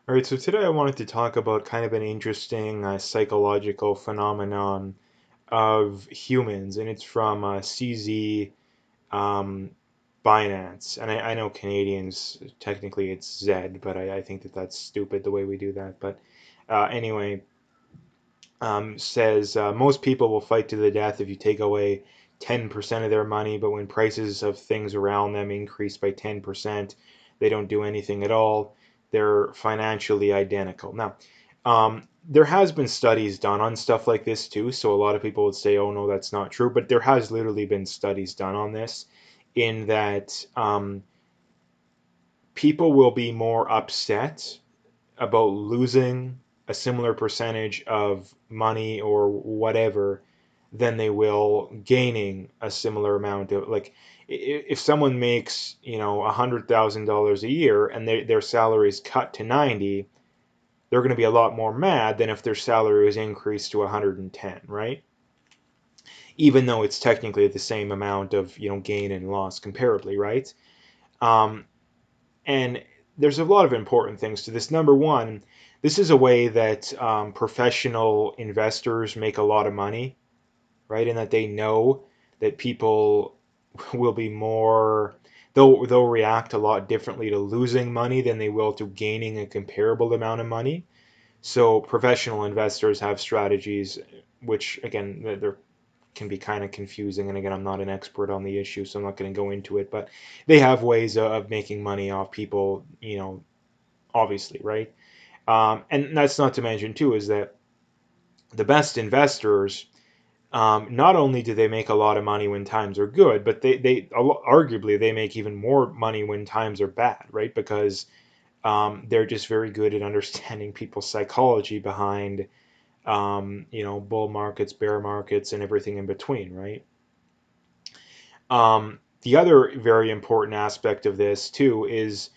All right, so today I wanted to talk about kind of an interesting psychological phenomenon of humans, and it's from CZ um, Binance. And I know Canadians, technically it's Z, but I think that that's stupid the way we do that. But anyway, says most people will fight to the death if you take away 10% of their money, but when prices of things around them increase by 10%, they don't do anything at all. They're financially identical. Now, there has been studies done on stuff like this too, so a lot of people would say, "Oh no, that's not true," but there has literally been studies done on this, in that people will be more upset about losing a similar percentage of money or whatever than they will gaining a similar amount of, like, if someone makes $100,000 a year and their salary is cut to 90, they're going to be a lot more mad than if their salary was increased to 110, right? Even though it's technically the same amount of gain and loss comparably, right? um, and there's a lot of important things to this. Number one, this is a way that professional investors make a lot of money, right? And that they know that people will be more, they'll react a lot differently to losing money than they will to gaining a comparable amount of money. So professional investors have strategies, which again, they're can be kind of confusing. And again, I'm not an expert on the issue, so I'm not going to go into it. But they have ways of making money off people, obviously, right? And that's not to mention too is that the best investors, not only do they make a lot of money when times are good, but they arguably they make even more money when times are bad, right? Because they're just very good at understanding people's psychology behind, bull markets, bear markets, and everything in between, right? The other very important aspect of this too is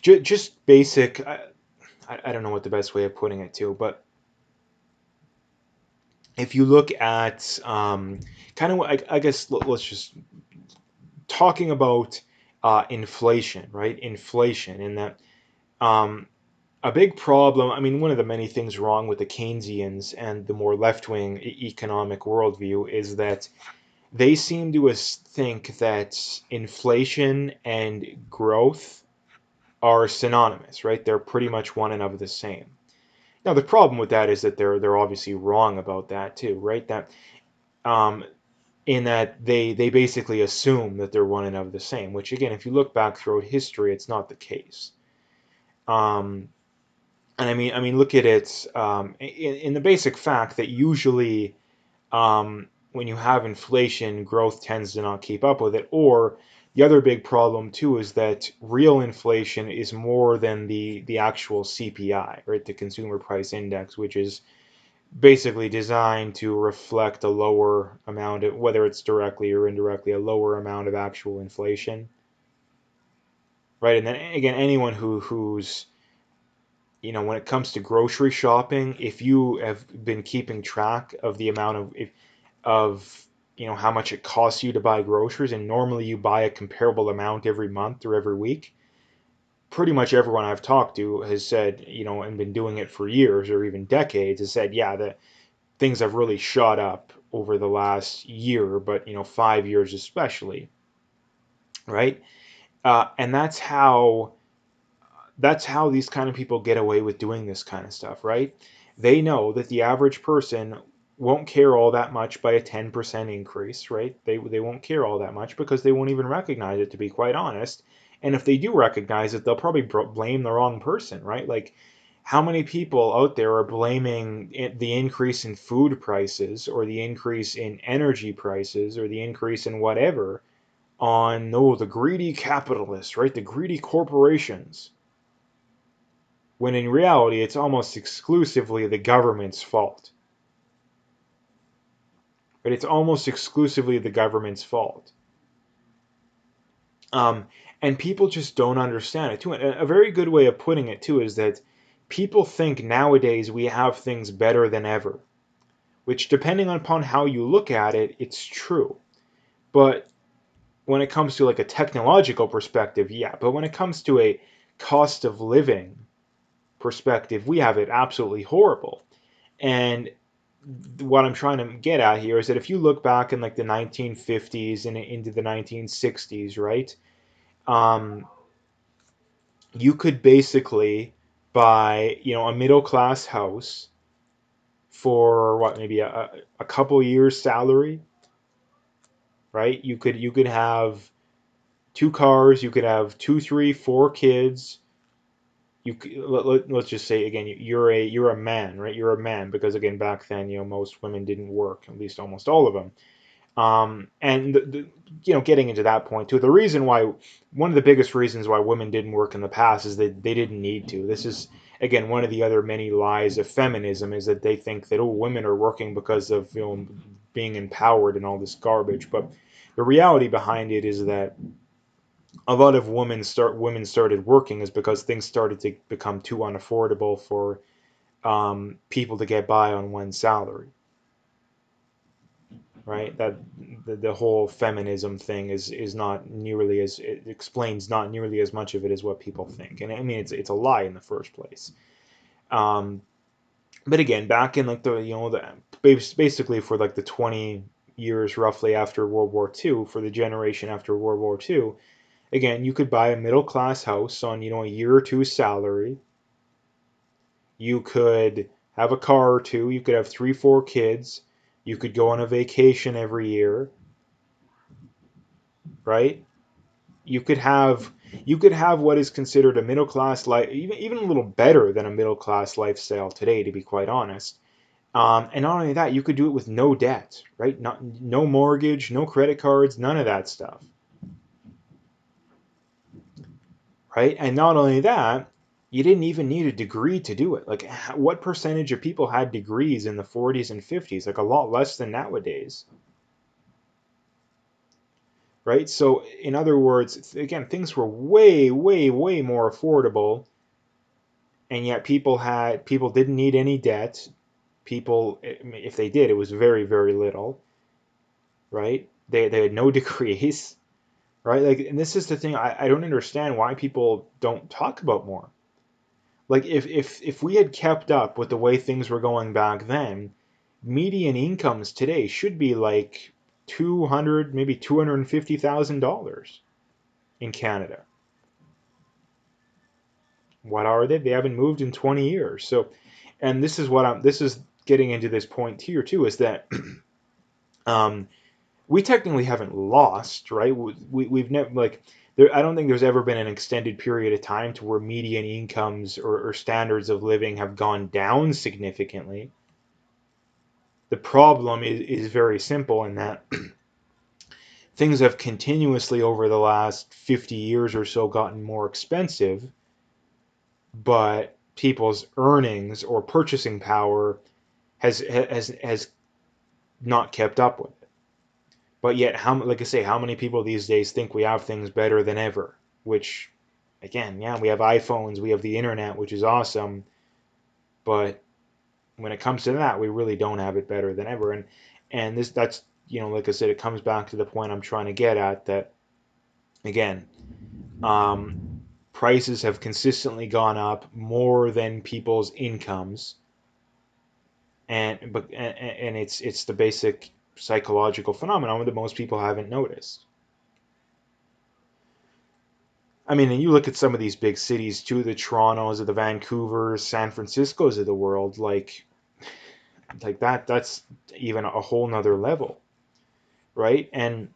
just basic. I don't know what the best way of putting it too, but if you look at kind of, I guess let's just talking about inflation, right? Inflation, and that um, a big problem. I mean, one of the many things wrong with the Keynesians and the more left-wing economic worldview is that they seem to think that inflation and growth are synonymous, right? They're pretty much one and of the same. Now, the problem with that is that they're obviously wrong about that too, right? That um, in that they basically assume that they're one and of the same, which again, if you look back throughout history, it's not the case. Um, and I mean, look at it in the basic fact that usually when you have inflation, growth tends to not keep up with it. Or the other big problem too is that real inflation is more than the actual CPI, right? The Consumer Price Index, which is basically designed to reflect a lower amount of, whether it's directly or indirectly, a lower amount of actual inflation, right? And then again, anyone who's when it comes to grocery shopping, if you have been keeping track of the amount of how much it costs you to buy groceries, and normally you buy a comparable amount every month or every week, pretty much everyone I've talked to has said, and been doing it for years or even decades, has said, yeah, that things have really shot up over the last year, but 5 years especially, right? And that's how these kind of people get away with doing this kind of stuff, right? They know that the average person won't care all that much by a 10% increase, right? They won't care all that much because they won't even recognize it, to be quite honest. And if they do recognize it, they'll probably blame the wrong person, right? Like, how many people out there are blaming the increase in food prices or the increase in energy prices or the increase in whatever on, no, the greedy capitalists, right? The greedy corporations, when in reality it's almost exclusively the government's fault. But it's almost exclusively the government's fault. Um, and people just don't understand it too. And a very good way of putting it too is that people think nowadays we have things better than ever, which, depending upon how you look at it, it's true. But when it comes to like a technological perspective, yeah. But when it comes to a cost of living perspective, we have it absolutely horrible. And what I'm trying to get at here is that if you look back in like the 1950s and into the 1960s, right? Um, you could basically buy, a middle class house for what, maybe a couple years salary, right? You could have two cars, you could have two, three, four kids. Let's just say again, you're a man, right? You're a man because again back then, most women didn't work, at least almost all of them. And getting into that point too, one of the biggest reasons why women didn't work in the past is that they didn't need to. This is again one of the other many lies of feminism, is that they think that, oh, women are working because of being empowered and all this garbage. But the reality behind it is that a lot of women started working is because things started to become too unaffordable for people to get by on one salary, right? That the whole feminism thing is not nearly as, it explains not nearly as much of it as what people think, and I mean it's a lie in the first place. Um, but again, back in like basically for like the 20 years roughly after World War II, for the generation after World War II, again, you could buy a middle class house on, a year or two salary. You could have a car or two. You could have three, four kids. You could go on a vacation every year, right? You could have what is considered a middle class life, even a little better than a middle class lifestyle today, to be quite honest. And not only that, you could do it with no debt, right? No mortgage, no credit cards, none of that stuff, right? And not only that, you didn't even need a degree to do it. Like, what percentage of people had degrees in the 40s and 50s? Like, a lot less than nowadays, right? So, in other words, again, things were way, way, way more affordable, and yet people didn't need any debt. People, if they did, it was very, very little, right? They had no degrees, right? Like, and this is the thing I don't understand why people don't talk about more. Like, if we had kept up with the way things were going back then, median incomes today should be like 200, maybe $250,000 in Canada. What are they? They haven't moved in 20 years. So, and this is getting into this point here too, is that um, we technically haven't lost, right? We've never, like, I don't think there's ever been an extended period of time to where median incomes or standards of living have gone down significantly. The problem is very simple in that things have continuously over the last 50 years or so gotten more expensive, but people's earnings or purchasing power has not kept up with it. But yet, like I say, how many people these days think we have things better than ever? Which, again, yeah, we have iPhones, we have the internet, which is awesome, but when it comes to that, we really don't have it better than ever. And that's, like I said, it comes back to the point I'm trying to get at, that again, prices have consistently gone up more than people's incomes, and it's the basic psychological phenomenon that most people haven't noticed. I mean, and you look at some of these big cities too, the Torontos or the Vancouvers, San Franciscos of the world, like that's even a whole nother level, right? And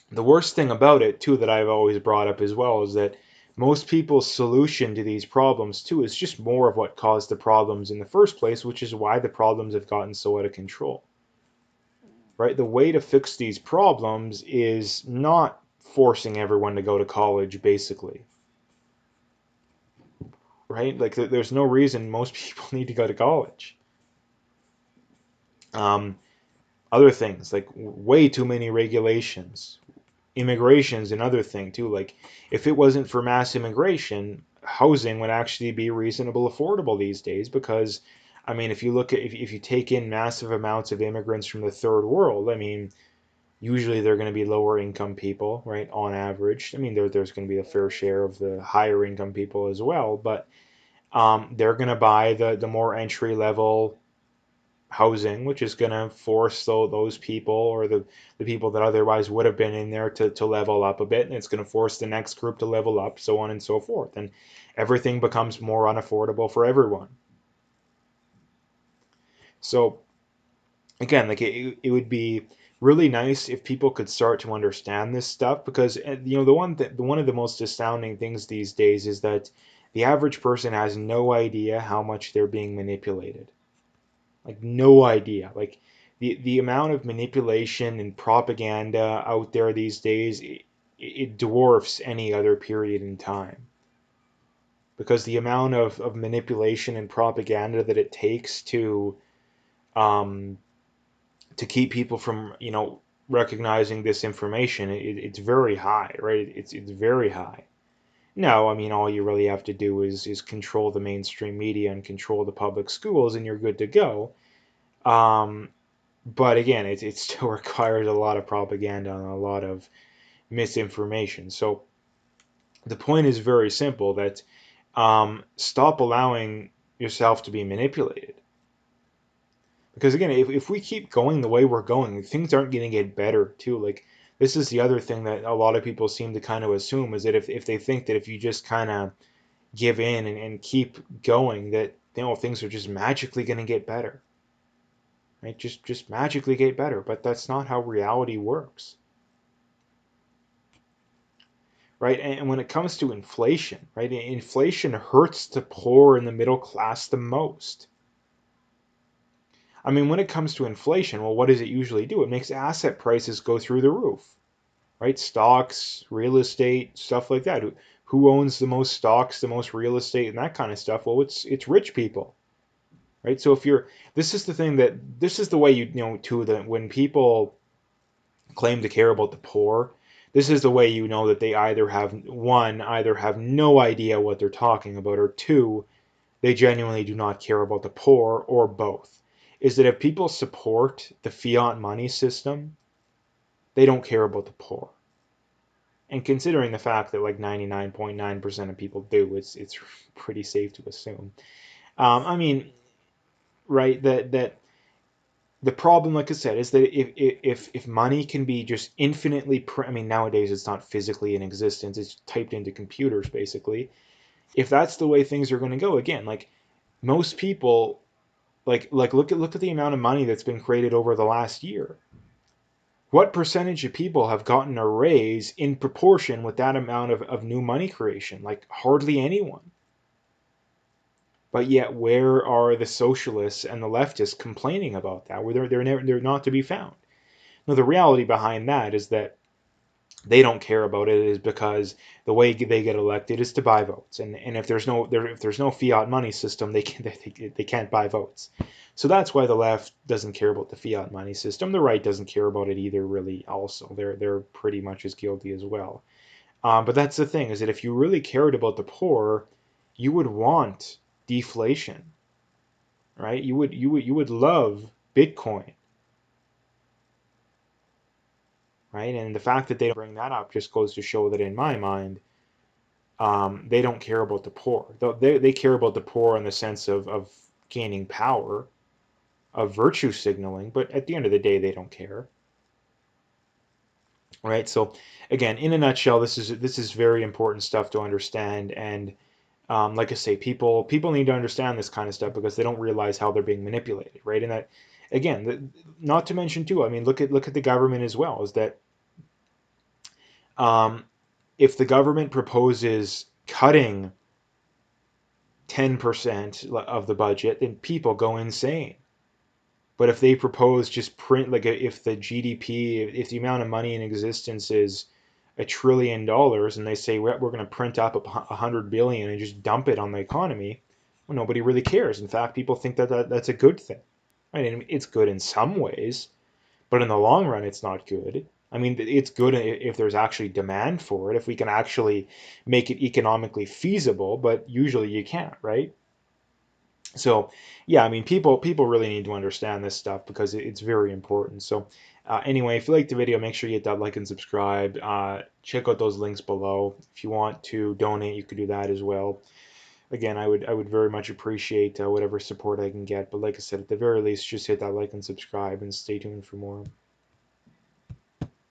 the worst thing about it too, that I've always brought up as well, is that most people's solution to these problems too is just more of what caused the problems in the first place, which is why the problems have gotten so out of control, right? The way to fix these problems is not forcing everyone to go to college, basically, right? Like, there's no reason most people need to go to college. Um, Other things like way too many regulations. Immigration's another thing too. Like, if it wasn't for mass immigration, housing would actually be reasonable, affordable these days. Because, I mean, if you take in massive amounts of immigrants from the third world, I mean, Usually they're going to be lower income people, right? On average. I mean, there's going to be a fair share of the higher income people as well, but they're going to buy the more entry level housing, which is going to force those people, or the people that otherwise would have been in there, to level up a bit, and it's going to force the next group to level up, so on and so forth. And everything becomes more unaffordable for everyone. So again, like it would be really nice if people could start to understand this stuff, because one of the most astounding things these days is that the average person has no idea how much they're being manipulated. Like, no idea. Like, the amount of manipulation and propaganda out there these days, it dwarfs any other period in time, because the amount of manipulation and propaganda that it takes um, to keep people from, recognizing this information, it's very high, right? It's very high. No, I mean, all you really have to do is control the mainstream media and control the public schools, and you're good to go. Um, but again, it still requires a lot of propaganda and a lot of misinformation. So the point is very simple, that stop allowing yourself to be manipulated. Because again, if we keep going the way we're going, things aren't going to get better too. Like, this is the other thing that a lot of people seem to kind of assume, is that if they think that if you just kind of give in and keep going, that things are just magically going to get better, right? Just magically get better. But that's not how reality works, right? And when it comes to inflation, right, inflation hurts the poor and the middle class the most. I mean, when it comes to inflation, well, what does it usually do? It makes asset prices go through the roof, right? Stocks, real estate, stuff like that. Who owns the most stocks, the most real estate, and that kind of stuff? Well, it's rich people, right? So if you're, this is the way too, that when people claim to care about the poor, this is the way you know that they either have no idea what they're talking about, or two, they genuinely do not care about the poor, or both. Is that if people support the fiat money system, they don't care about the poor. And considering the fact that like 99.9% of people do, it's pretty safe to assume. I mean, right, that the problem, like I said, is that if money can be just infinitely, I mean, nowadays it's not physically in existence; it's typed into computers, basically. If that's the way things are going to go, again, like, most people, look at the amount of money that's been created over the last year. What percentage of people have gotten a raise in proportion with that amount of new money creation? Like, hardly anyone. But yet, where are the socialists and the leftists complaining about that? Where they're not to be found. Now, the reality behind that is that they don't care about it, is because the way they get elected is to buy votes, and if there's no fiat money system, they can't buy votes. So that's why the left doesn't care about the fiat money system. The right doesn't care about it either, really. Also, they're pretty much as guilty as well. But that's the thing, is that if you really cared about the poor, you would want deflation, right? You would love Bitcoin, right? And the fact that they don't bring that up just goes to show that, in my mind, they don't care about the poor. They care about the poor in the sense of gaining power, of virtue signaling, but at the end of the day, they don't care, right? So again, in a nutshell, this is very important stuff to understand. And like I say, people need to understand this kind of stuff, because they don't realize how they're being manipulated, right? And that, again, not to mention too, I mean, look at the government as well. Is that um, if the government proposes cutting 10% of the budget, then people go insane. But if they propose just print, like, if the GDP, if the amount of money in existence is $1 trillion, and they say we're going to print up 100 billion and just dump it on the economy, well, nobody really cares. In fact, people think that's a good thing. Right? And it's good in some ways, but in the long run, it's not good. I mean, it's good if there's actually demand for it, if we can actually make it economically feasible, but usually you can't, right? So, yeah, I mean, people really need to understand this stuff, because it's very important. So, Anyway, if you liked the video, make sure you hit that like and subscribe. Check out those links below. If you want to donate, you could do that as well. Again, I would very much appreciate whatever support I can get. But like I said, at the very least, just hit that like and subscribe and stay tuned for more.